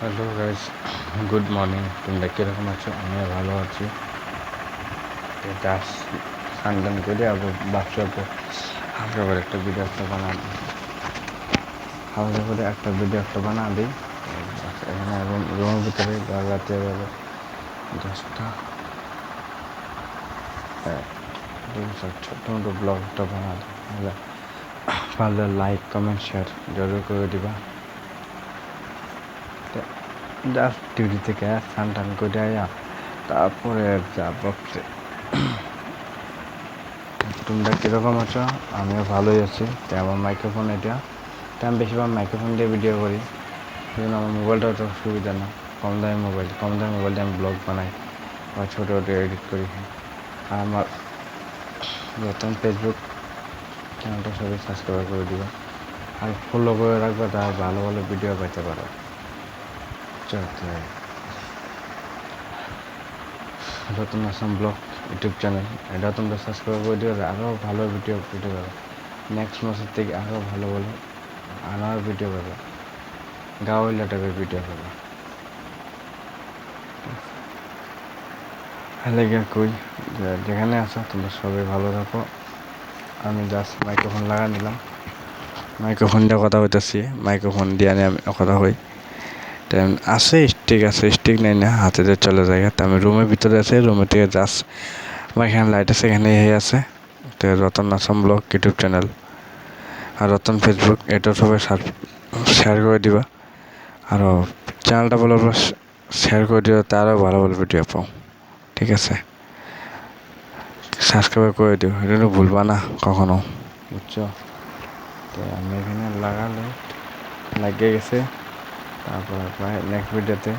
Hello guys, good morning. তোমরা কীরকম আছো? আমিও ভালো আছি। জাস্ট স্নান করে আবার ভাবছি হালকা করে একটা ভিডিও একটা বানা দিই। এখানে রুমের ভিতরে রাতে এভাবে দশটা ছোট্ট মোটো ব্লগ একটা বানা দিই। পারলে লাইক কমেন্ট শেয়ার জরুর করে দিবা। জাস্ট ডিউটি থেকে স্নান করে আয়া তারপরে যা ভাবছি। তোমরা কীরকম আছো? আমিও ভালোই আছি। তো আমার মাইক্রোফোন এটা, তো আমি বেশিরভাগ মাইক্রোফোন দিয়ে ভিডিও করি। সেজন্য আমার মোবাইলটা অত সুবিধা না। কম দামি মোবাইল দিয়ে আমি ব্লগ বানাই বা ছোটো এডিট করি। আর আমার নতুন ফেসবুক চ্যানেলটা সবাই সাবস্ক্রাইব করে দিবা আর ফলো করে রাখবে, তার ভালো ভালো ভিডিও পেতে পারো। Ratan Assam blog YouTube channel, এটা তোমরা সাবস্ক্রাইব করে দিও। আরও ভালো ভিডিও পাবে। নেক্সট মাসের থেকে আরও ভালো আনার ভিডিও পাবে, গাওয়াইলা টাইপের ভিডিও পাবে। লেগে কই যেখানে আছো তোমরা সবাই ভালো থাকো। আমি জাস্ট মাইক্রোফোন লাগা নিলাম, মাইক্রোফোন দিয়ে কথা হইতেছি। মাইক্রোফোন দিয়ে আমি কথা হই। আছে স্টিক নেই না, হাতে দিয়ে চলে যায়। তো আমি রুমের ভিতরে আছি, রুমের থেকে জাস্ট আমার এখানে লাইট আছে, এখানে আছে। তো Ratan Assam blog YouTube channel আর রতন ফেসবুক, এটা সবাই শেয়ার করে দিবা। আরও চ্যানেলটা ভালো শেয়ার করে দিও, তারও ভালো ভালো ভিডিও পাও। ঠিক আছে, সাবস্ক্রাইব করে দিও, এটা ভুলবা না কখনো, বুঝছো? তো আমি এখানে লাগিয়ে গেছে। তারপর নেক্সট ভিডিওতে